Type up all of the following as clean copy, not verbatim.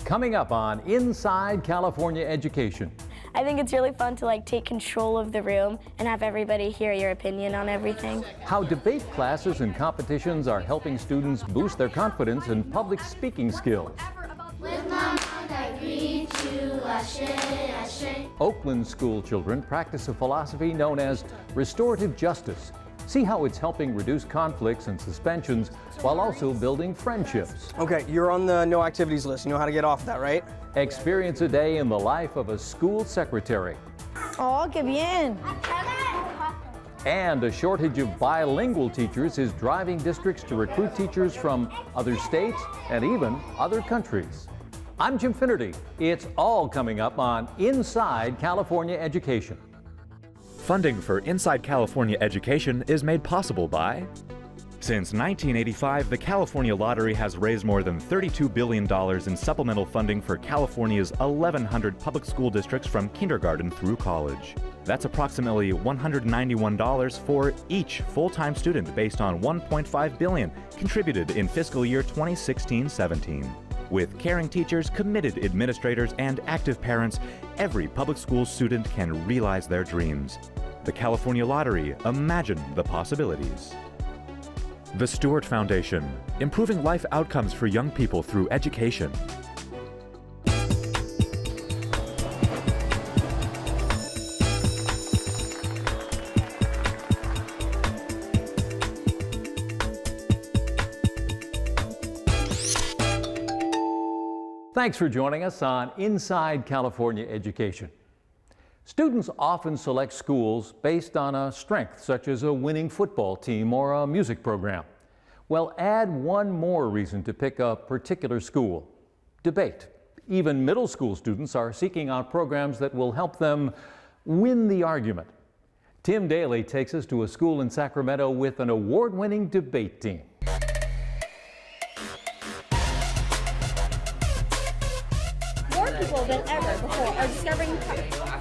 Coming up on Inside California Education. I think it's really fun to take control of the room and have everybody hear your opinion on everything. How debate classes and competitions are helping students boost their confidence and public speaking skills. Oakland school children practice a philosophy known as Restorative Justice. See how it's helping reduce conflicts and suspensions while also building friendships. Okay, you're on the no activities list. You know how to get off that, right? Experience a day in the life of a school secretary. Oh, qué bien. And a shortage of bilingual teachers is driving districts to recruit teachers from other states and even other countries. I'm Jim Finnerty. It's all coming up on Inside California Education. Funding for Inside California Education is made possible by... Since 1985, the California Lottery has raised more than $32 billion in supplemental funding for California's 1,100 public school districts from kindergarten through college. That's approximately $191 for each full-time student based on $1.5 billion contributed in fiscal year 2016-17. With caring teachers, committed administrators, and active parents, every public school student can realize their dreams. The California Lottery, imagine the possibilities. The Stewart Foundation, improving life outcomes for young people through education. Thanks for joining us on Inside California Education. Students often select schools based on a strength, such as a winning football team or a music program. Well, add one more reason to pick a particular school: debate. Even middle school students are seeking out programs that will help them win the argument. Tim Daly takes us to a school in Sacramento with an award-winning debate team. More people than ever before are discovering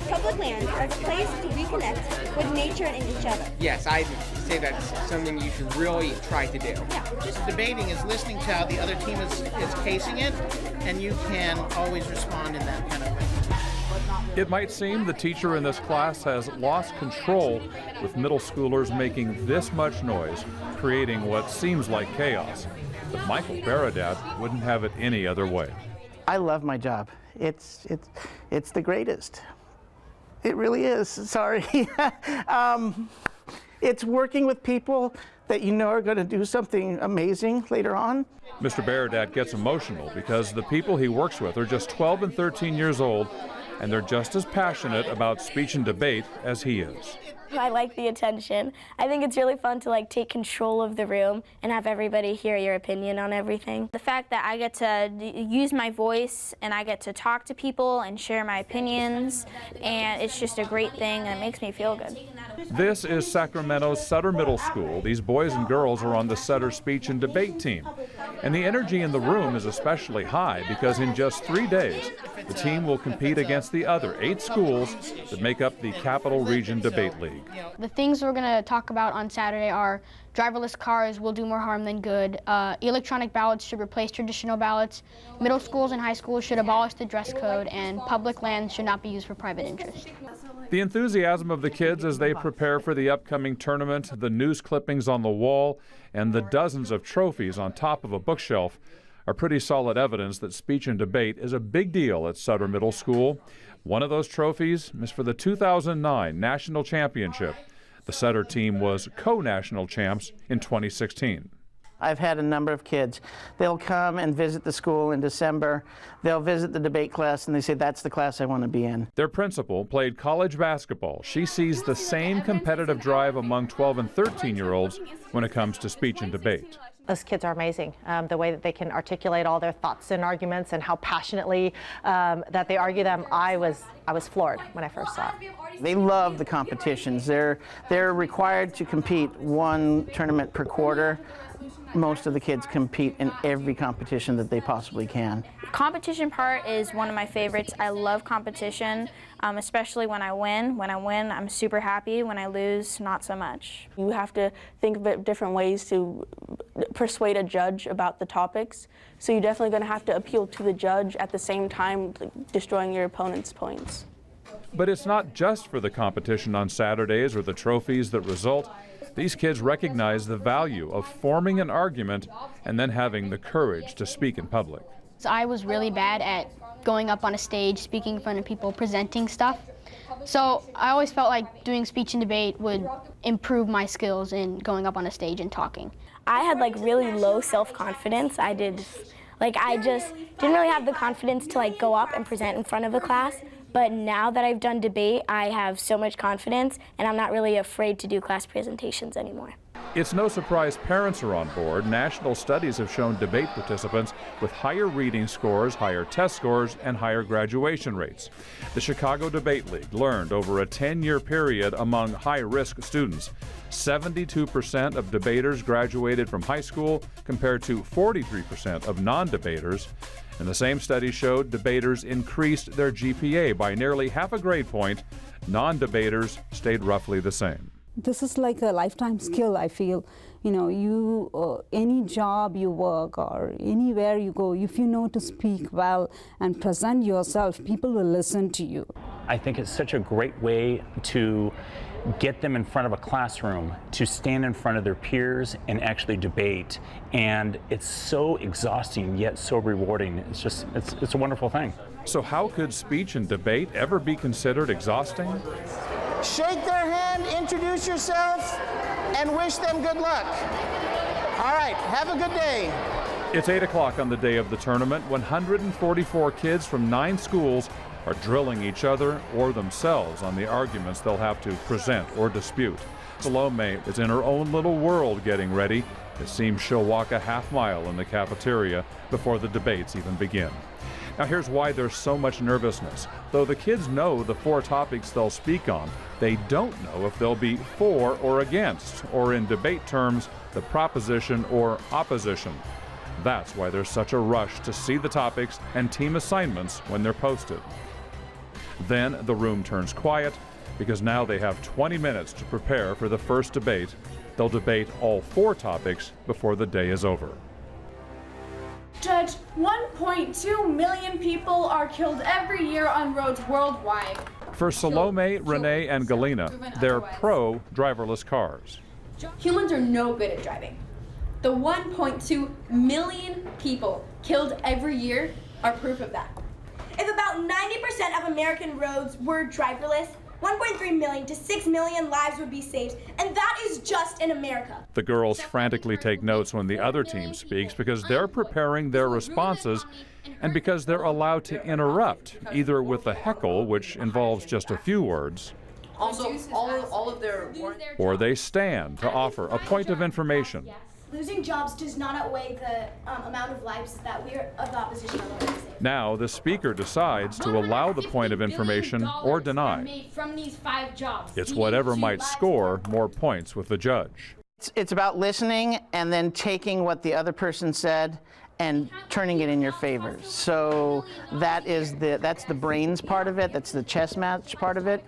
public land as a place to reconnect with nature and each other. Yes, I say that's something you should really try to do. Yeah, Just debating is listening to how the other team is casing it, and you can always respond in that kind of way. It might seem the teacher in this class has lost control with middle schoolers making this much noise, creating what seems like chaos. But Michael Baradat wouldn't have it any other way. I love my job. It's the greatest. It really is. Sorry. It's working with people that you know are going to do something amazing later on. Mr. Baradat gets emotional because the people he works with are just 12 and 13 years old, and they're just as passionate about speech and debate as he is. I like the attention. I think it's really fun to take control of the room and have everybody hear your opinion on everything. The fact that I get to use my voice and I get to talk to people and share my opinions, and it's just a great thing and it makes me feel good. This is Sacramento's Sutter Middle School. These boys and girls are on the Sutter speech and debate team. And the energy in the room is especially high because in just 3 days, the team will compete against the other 8 schools that make up the Capital Region Debate League. The things we're going to talk about on Saturday are driverless cars will do more harm than good, electronic ballots should replace traditional ballots, middle schools and high schools should abolish the dress code, and public lands should not be used for private interest. The enthusiasm of the kids as they prepare for the upcoming tournament, the news clippings on the wall, and the dozens of trophies on top of a bookshelf are pretty solid evidence that speech and debate is a big deal at Sutter Middle School. One of those trophies is for the 2009 National Championship. The Sutter team was co-national champs in 2016. I've had a number of kids. They'll come and visit the school in December. They'll visit the debate class and they say, that's the class I want to be in. Their principal played college basketball. She sees the same competitive drive among 12 and 13-year-olds when it comes to speech and debate. Those kids are amazing. The way that they can articulate all their thoughts and arguments and how passionately that they argue them, I was floored when I first saw it. They love the competitions. They're required to compete one tournament per quarter. most of the kids compete in every competition that they possibly can. Competition part is one of my favorites. I love competition, especially when I win. When I win, I'm super happy. When I lose, not so much. You have to think of different ways to persuade a judge about the topics. So you're definitely going to have to appeal to the judge at the same time destroying your opponent's points. But it's not just for the competition on Saturdays or the trophies that result. These kids recognize the value of forming an argument and then having the courage to speak in public. So I was really bad at going up on a stage, speaking in front of people, presenting stuff. So I always felt like doing speech and debate would improve my skills in going up on a stage and talking. I had like really low self-confidence. I just didn't really have the confidence to like go up and present in front of a class. But now that I've done debate, I have so much confidence, and I'm not really afraid to do class presentations anymore. It's no surprise parents are on board. National studies have shown debate participants with higher reading scores, higher test scores, and higher graduation rates. The Chicago Debate League learned over a 10-year period among high-risk students. 72% of debaters graduated from high school compared to 43% of non-debaters. And the same study showed debaters increased their GPA by nearly half a grade point. Non-debaters stayed roughly the same. This is like a lifetime skill, I feel. You know, any job you work or anywhere you go, if you know to speak well and present yourself, people will listen to you. I think it's such a great way to get them in front of a classroom, to stand in front of their peers and actually debate. And it's so exhausting yet so rewarding. It's a wonderful thing. So how could speech and debate ever be considered exhausting? Shake their hand, introduce yourself, and wish them good luck. All right, have a good day. It's 8 o'clock on the day of the tournament. 144 kids from 9 schools are drilling each other or themselves on the arguments they'll have to present or dispute. Salome is in her own little world getting ready. It seems she'll walk a half mile in the cafeteria before the debates even begin. Now here's why there's so much nervousness. Though the kids know the 4 topics they'll speak on, they don't know if they'll be for or against, or in debate terms, the proposition or opposition. That's why there's such a rush to see the topics and team assignments when they're posted. Then the room turns quiet because now they have 20 minutes to prepare for the first debate. They'll debate all 4 topics before the day is over. Judge, 1.2 million people are killed every year on roads worldwide. For Salome, Renee, and Galena, they're pro driverless cars. Humans are no good at driving. The 1.2 million people killed every year are proof of that. If about 90% of American roads were driverless, 1.3 million to 6 million lives would be saved, and that is just in America. The girls frantically take notes when the other team speaks because they're preparing their responses and because they're allowed to interrupt, either with a heckle, which involves just a few words, Also, all of their or they stand to offer a point of information. Losing jobs does not outweigh the amount of lives that we of the opposition are looking to save. Now the speaker decides to allow the point of information or deny. From these 5 jobs. It's whatever might score more points with the judge. It's about listening and then taking what the other person said and turning it in your favor. So that's the brains part of it, that's the chess match part of it,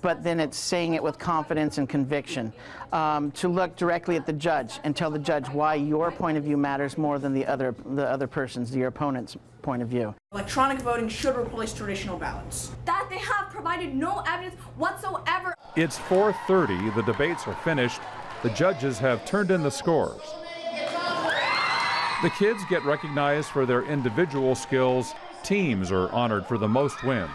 but then it's saying it with confidence and conviction. To look directly at the judge and tell the judge why your point of view matters more than the other person's, your opponent's point of view. Electronic voting should replace traditional ballots. That they have provided no evidence whatsoever. It's 4:30, the debates are finished, the judges have turned in the scores. The kids get recognized for their individual skills, teams are honored for the most wins.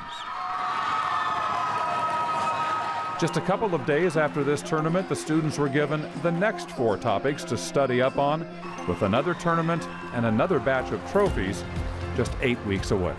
Just a couple of days after this tournament, the students were given the next 4 topics to study up on, with another tournament and another batch of trophies just 8 weeks away.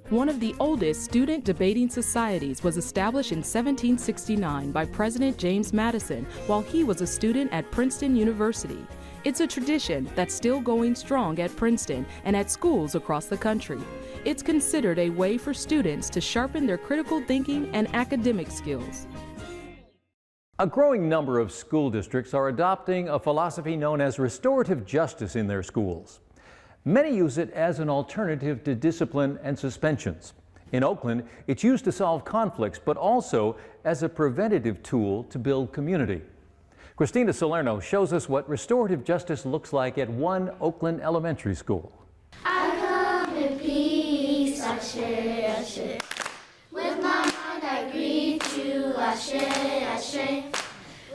One of the oldest student debating societies was established in 1769 by President James Madison while he was a student at Princeton University. It's a tradition that's still going strong at Princeton and at schools across the country. It's considered a way for students to sharpen their critical thinking and academic skills. A growing number of school districts are adopting a philosophy known as restorative justice in their schools. Many use it as an alternative to discipline and suspensions. In Oakland, it's used to solve conflicts, but also as a preventative tool to build community. Christina Salerno shows us what restorative justice looks like at one Oakland elementary school. I come in peace, Ashe, Ashe. With my mind I greet you, Ashe, Ashe.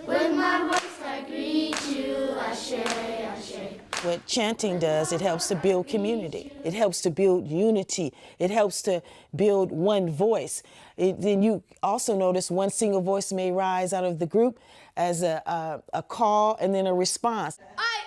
With my voice I greet you, Ashe, Ashe. What chanting does, it helps to build community. It helps to build unity. It helps to build one voice. Then you also notice one single voice may rise out of the group as a call and then a response. I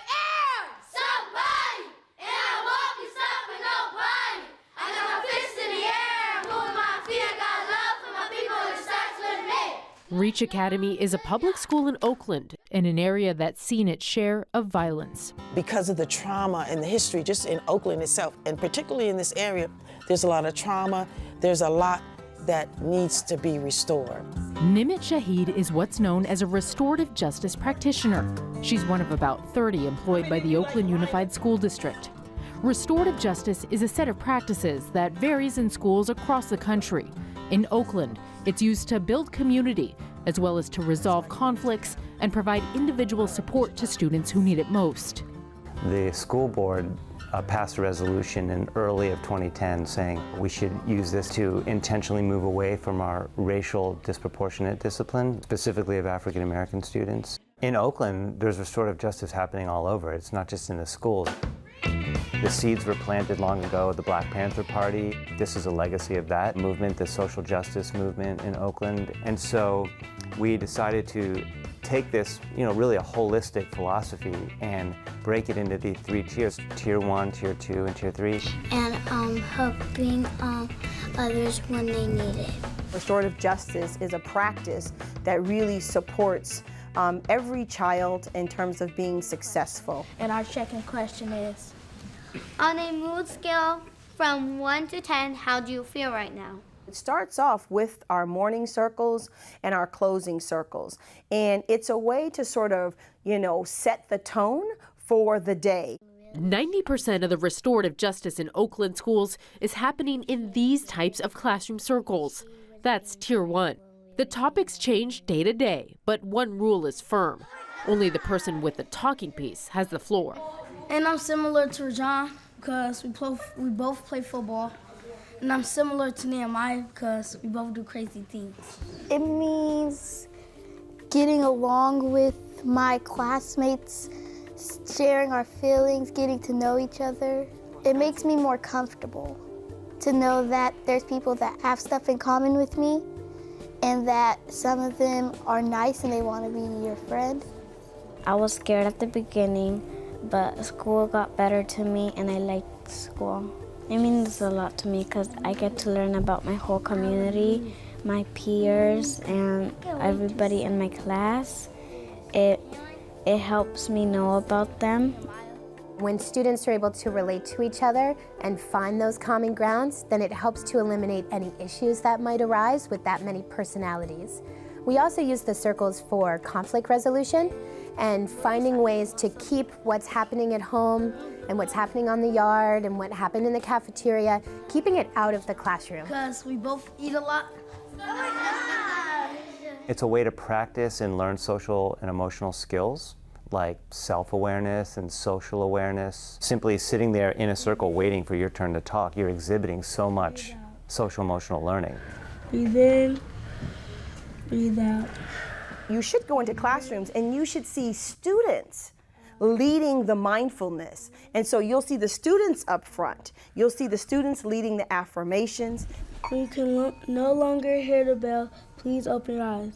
am somebody, and I won't be stopping nobody. I got my fists in the air, moving my feet. I got love for my people, it starts with me. Reach Academy is a public school in Oakland, in an area that's seen its share of violence. Because of the trauma and the history just in Oakland itself, and particularly in this area, there's a lot of trauma, there's a lot that needs to be restored. Nimit Shahid is what's known as a restorative justice practitioner. She's one of about 30 employed by the Oakland Unified School District. Restorative justice is a set of practices that varies in schools across the country. In Oakland, it's used to build community, as well as to resolve conflicts and provide individual support to students who need it most. The school board passed a resolution in early of 2010 saying we should use this to intentionally move away from our racial disproportionate discipline, specifically of African American students. In Oakland, there's restorative justice happening all over. It's not just in the schools. The seeds were planted long ago at the Black Panther Party. This is a legacy of that movement, the social justice movement in Oakland. And so we decided to take this, really a holistic philosophy and break it into the 3 tiers, tier 1, tier 2, and tier 3. And helping others when they need it. Restorative justice is a practice that really supports every child in terms of being successful. And our second question is, on a mood scale from 1 to 10, how do you feel right now? It starts off with our morning circles and our closing circles. And it's a way to sort of, set the tone for the day. 90% of the restorative justice in Oakland schools is happening in these types of classroom circles. That's tier 1. The topics change day to day, but one rule is firm. Only the person with the talking piece has the floor. And I'm similar to Rajan because we both play football. And I'm similar to Nehemiah because we both do crazy things. It means getting along with my classmates, sharing our feelings, getting to know each other. It makes me more comfortable to know that there's people that have stuff in common with me and that some of them are nice and they want to be your friend. I was scared at the beginning, but school got better to me and I liked school. It means a lot to me because I get to learn about my whole community, my peers, and everybody in my class. It helps me know about them. When students are able to relate to each other and find those common grounds, then it helps to eliminate any issues that might arise with that many personalities. We also use the circles for conflict resolution and finding ways to keep what's happening at home and what's happening on the yard and what happened in the cafeteria, keeping it out of the classroom. Because we both eat a lot. It's a way to practice and learn social and emotional skills like self-awareness and social awareness. Simply sitting there in a circle waiting for your turn to talk, you're exhibiting so much social emotional learning. Breathe in, breathe out. You should go into classrooms and you should see students leading the mindfulness. And so you'll see the students up front. You'll see the students leading the affirmations. When you can no longer hear the bell, please open your eyes.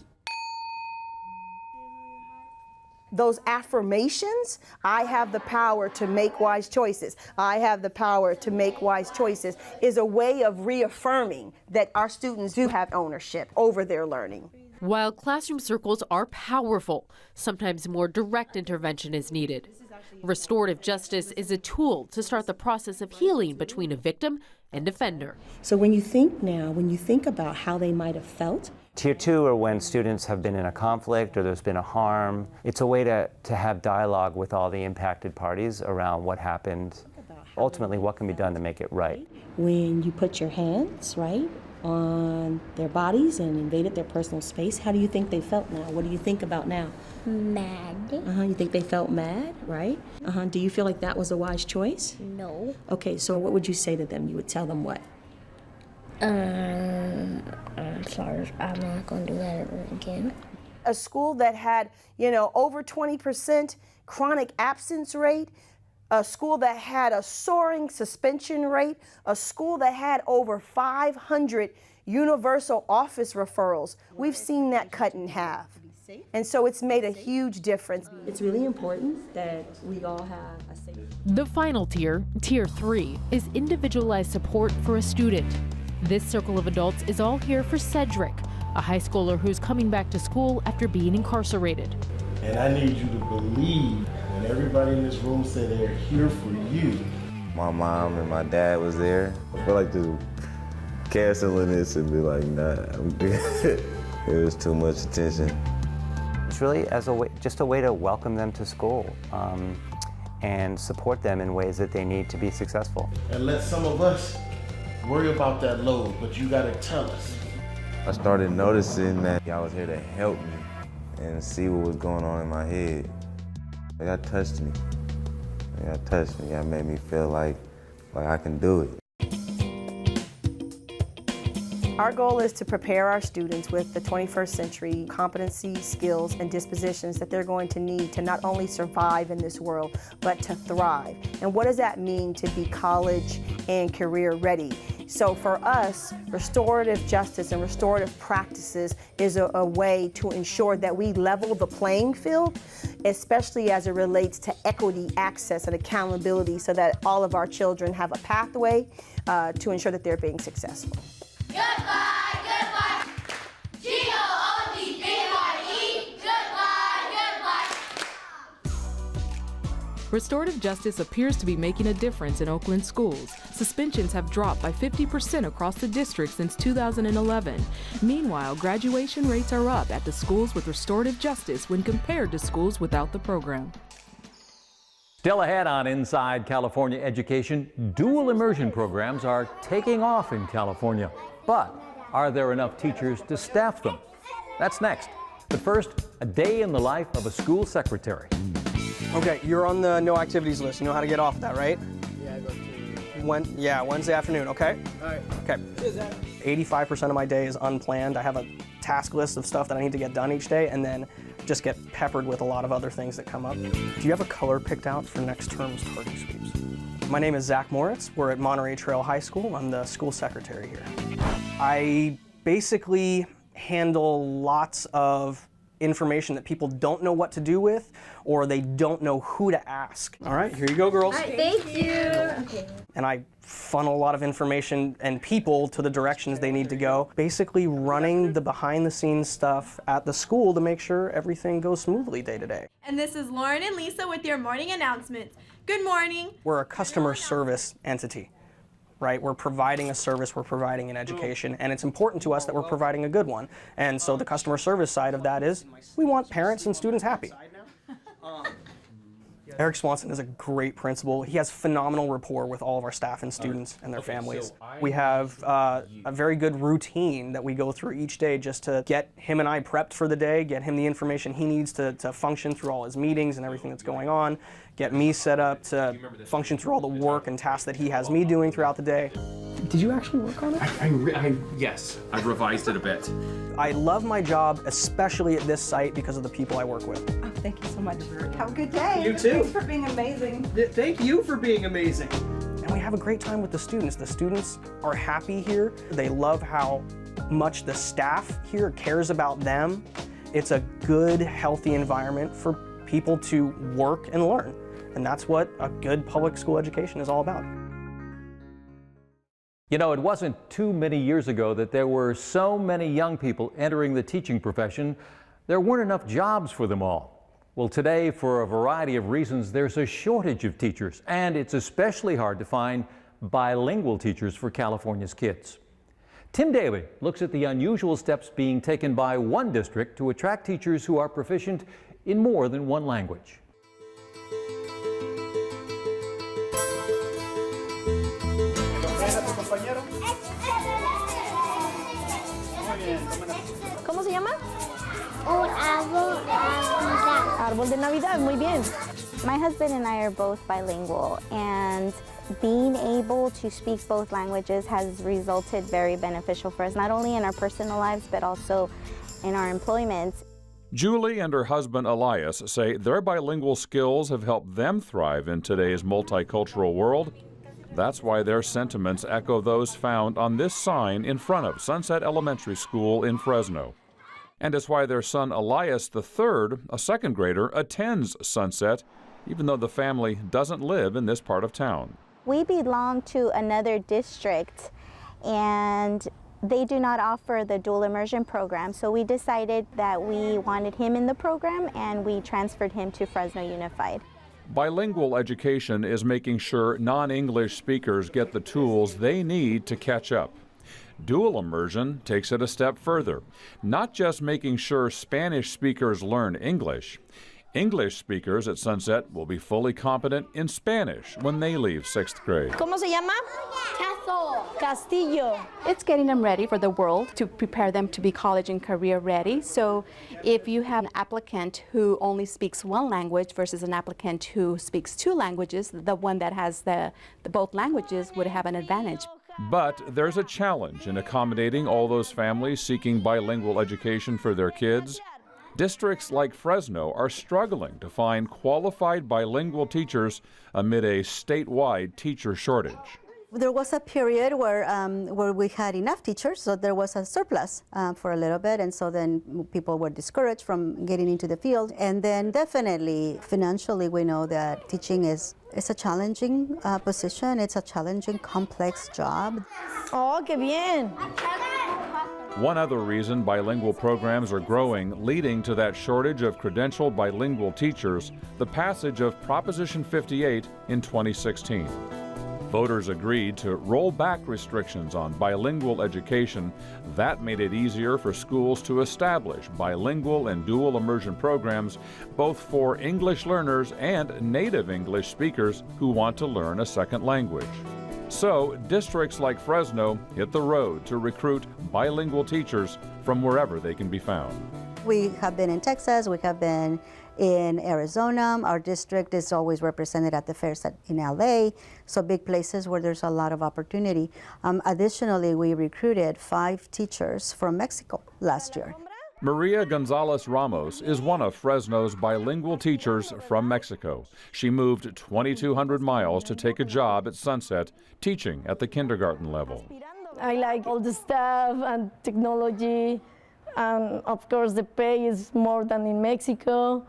Those affirmations, I have the power to make wise choices. I have the power to make wise choices, is a way of reaffirming that our students do have ownership over their learning. While classroom circles are powerful, sometimes more direct intervention is needed. Restorative justice is a tool to start the process of healing between a victim and offender. So when you think about how they might have felt Tier 2 are when students have been in a conflict or there's been a harm. It's a way to have dialogue with all the impacted parties around what happened. Ultimately, what can be done to make it right. When you put your hands, right, on their bodies and invaded their personal space, how do you think they felt now? What do you think about now? Mad. You think they felt mad, right? Do you feel like that was a wise choice? No. Okay, so what would you say to them? You would tell them what? I'm sorry, I'm not going to do that again. A school that had, over 20% chronic absence rate, a school that had a soaring suspension rate, a school that had over 500 universal office referrals. We've seen that cut in half. And so it's made a huge difference. It's really important that we all have a safe. The final tier, Tier 3, is individualized support for a student. This circle of adults is all here for Cedric, a high schooler who's coming back to school after being incarcerated. And I need you to believe when everybody in this room said they're here for you. My mom and my dad was there. I feel like just canceling this and be like, nah, I'm good. It was too much attention. It's really just a way to welcome them to school and support them in ways that they need to be successful. And let some of us worry about that load, but you gotta tell us. I started noticing that y'all was here to help me and see what was going on in my head. Y'all touched me. Y'all touched me. Y'all made me feel like I can do it. Our goal is to prepare our students with the 21st century competencies, skills, and dispositions that they're going to need to not only survive in this world, but to thrive. And what does that mean to be college and career ready? So for us, restorative justice and restorative practices is a way to ensure that we level the playing field, especially as it relates to equity, access, and accountability, so that all of our children have a pathway to ensure that they're being successful. Goodbye, goodbye. G-O-O-D-B-Y-E. Goodbye, goodbye. Restorative justice appears to be making a difference in Oakland schools. Suspensions have dropped by 50% across the district since 2011. Meanwhile, graduation rates are up at the schools with restorative justice when compared to schools without the program. Still ahead on Inside California Education, dual immersion programs are taking off in California. But are there enough teachers to staff them? That's next. But first, a day in the life of a school secretary. Okay, you're on the no activities list. You know how to get off of that, right? Yeah, I go to. Wednesday afternoon, okay? All right. Okay. 85% of my day is unplanned. I have a task list of stuff that I need to get done each day, and then just get peppered with a lot of other things that come up. Do you have a color picked out for next term's tardy sweeps? My name is Zach Moritz. We're at Monterey Trail High School. I'm the school secretary here. I basically handle lots of information that people don't know what to do with, or they don't know who to ask. All right, here you go, girls. All right, thank you. Okay. And I funnel a lot of information and people to the directions they need to go. Basically running the behind the scenes stuff at the school to make sure everything goes smoothly day to day. And this is Lauren and Lisa with your morning announcements. Good morning. We're a customer service entity, right? We're providing a service, we're providing an education, and it's important to us that we're providing a good one. And so the customer service side of that is we want parents and students happy. Eric Swanson is a great principal. He has phenomenal rapport with all of our staff and students and their families. We have a very good routine that we go through each day just to get him and I prepped for the day, get him the information he needs to function through all his meetings and everything that's going on, get me set up to function through all the work and tasks that he has me doing throughout the day. Did you actually work on it? Yes, I've revised it a bit. I love my job, especially at this site, because of the people I work with. Oh, thank you so much, Bert. Have a good day. You too. Thanks for being amazing. Thank you for being amazing. And we have a great time with the students. The students are happy here. They love how much the staff here cares about them. It's a good, healthy environment for people to work and learn. And that's what a good public school education is all about. You know, it wasn't too many years ago that there were so many young people entering the teaching profession, there weren't enough jobs for them all. Well, today, for a variety of reasons, there's a shortage of teachers, and it's especially hard to find bilingual teachers for California's kids. Tim Daly looks at the unusual steps being taken by one district to attract teachers who are proficient in more than one language. ¿Cómo se llama? Un árbol de Navidad. Árbol de Navidad, muy bien. My husband and I are both bilingual, and being able to speak both languages has resulted very beneficial for us, not only in our personal lives, but also in our employment. Julie and her husband Elias say their bilingual skills have helped them thrive in today's multicultural world. That's why their sentiments echo those found on this sign in front of Sunset Elementary School in Fresno. And it's why their son Elias III, a second grader, attends Sunset, even though the family doesn't live in this part of town. We belong to another district, and they do not offer the dual immersion program, so we decided that we wanted him in the program, and we transferred him to Fresno Unified. Bilingual education is making sure non-English speakers get the tools they need to catch up. Dual immersion takes it a step further, not just making sure Spanish speakers learn English. English speakers at Sunset will be fully competent in Spanish when they leave 6th grade. ¿Cómo se llama? Castillo. It's getting them ready for the world, to prepare them to be college and career ready. So if you have an applicant who only speaks one language versus an applicant who speaks two languages, the one that has the both languages would have an advantage. But there's a challenge in accommodating all those families seeking bilingual education for their kids. Districts like Fresno are struggling to find qualified bilingual teachers amid a statewide teacher shortage. There was a period where we had enough teachers, so there was a surplus for a little bit, and so then people were discouraged from getting into the field. And then definitely financially, we know that teaching is a challenging position. It's a challenging, complex job. Oh, qué bien. One other reason bilingual programs are growing, leading to that shortage of credentialed bilingual teachers, the passage of Proposition 58 in 2016. Voters agreed to roll back restrictions on bilingual education. That made it easier for schools to establish bilingual and dual immersion programs, both for English learners and native English speakers who want to learn a second language. So, districts like Fresno hit the road to recruit bilingual teachers from wherever they can be found. We have been in Texas, we have been in Arizona. Our district is always represented at the fairs in LA, so big places where there's a lot of opportunity. Additionally, we recruited 5 teachers from Mexico last year. Maria Gonzalez Ramos is one of Fresno's bilingual teachers from Mexico. She moved 2,200 miles to take a job at Sunset, teaching at the kindergarten level. I like all the stuff and technology, and of course the pay is more than in Mexico.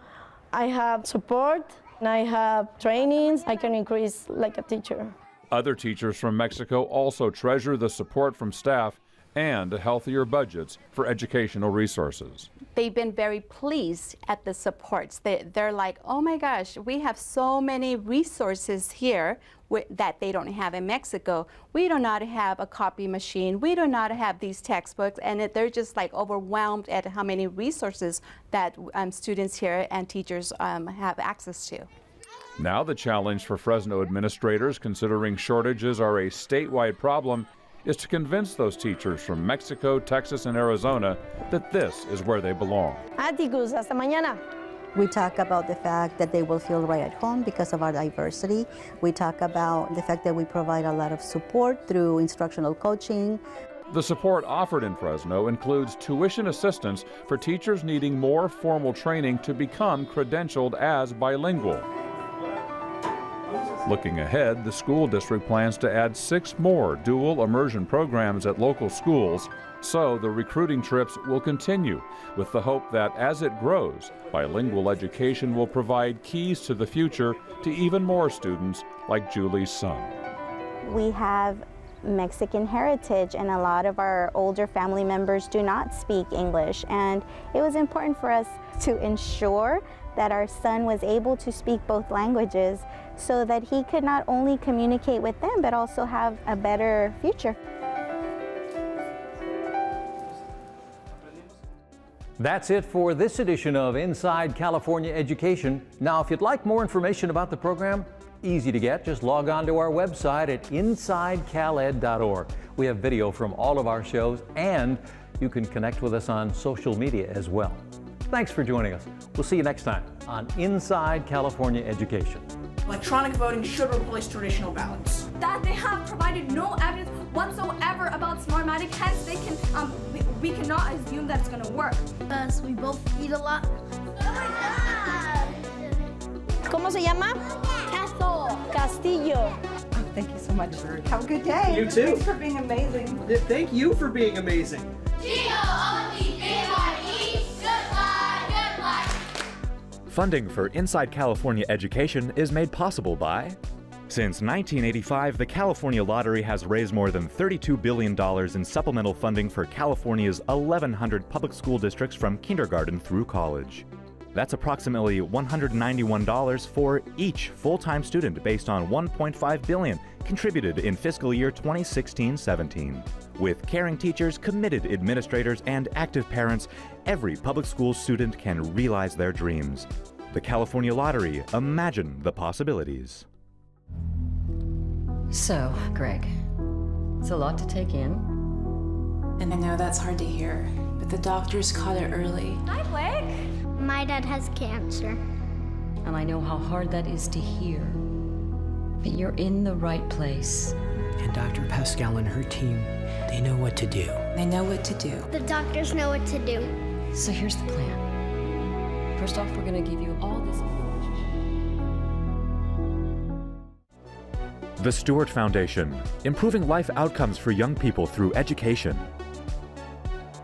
I have support, and I have trainings. I can increase like a teacher. Other teachers from Mexico also treasure the support from staff and healthier budgets for educational resources. They've been very pleased at the supports. They're like, oh my gosh, we have so many resources here that they don't have in Mexico. We do not have a copy machine. We do not have these textbooks. And they're just like overwhelmed at how many resources that students here and teachers have access to. Now the challenge for Fresno administrators, considering shortages are a statewide problem, is to convince those teachers from Mexico, Texas, and Arizona that this is where they belong. Atticus, hasta mañana. We talk about the fact that they will feel right at home because of our diversity. We talk about the fact that we provide a lot of support through instructional coaching. The support offered in Fresno includes tuition assistance for teachers needing more formal training to become credentialed as bilingual. Looking ahead, the school district plans to add 6 more dual immersion programs at local schools, so the recruiting trips will continue, with the hope that as it grows, bilingual education will provide keys to the future to even more students like Julie's son. We have Mexican heritage, and a lot of our older family members do not speak English, and it was important for us to ensure that our son was able to speak both languages so that he could not only communicate with them but also have a better future. That's it for this edition of Inside California Education. Now, if you'd like more information about the program, easy to get. Just log on to our website at insidecaled.org. We have video from all of our shows, and you can connect with us on social media as well. Thanks for joining us. We'll see you next time on Inside California Education. Electronic voting should replace traditional ballots. That they have provided no evidence whatsoever about Smartmatic, hence they can, we cannot assume that it's gonna work. Because we both eat a lot. ¿Cómo se llama? Castillo. Thank you so much. Have a good day. You too. Thanks for being amazing. Thank you for being amazing. Funding for Inside California Education is made possible by... Since 1985, the California Lottery has raised more than $32 billion in supplemental funding for California's 1,100 public school districts from kindergarten through college. That's approximately $191 for each full-time student based on $1.5 billion contributed in fiscal year 2016-17. With caring teachers, committed administrators, and active parents, every public school student can realize their dreams. The California Lottery, imagine the possibilities. So, Greg, it's a lot to take in. And I know that's hard to hear, but the doctors caught it early. Hi, Blake. My dad has cancer. And I know how hard that is to hear. But you're in the right place. And Dr. Pascal and her team, they know what to do. They know what to do. The doctors know what to do. So here's the plan. First off, we're going to give you all this information. The Stewart Foundation, improving life outcomes for young people through education.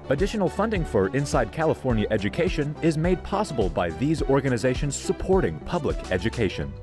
Additional funding for Inside California Education is made possible by these organizations supporting public education.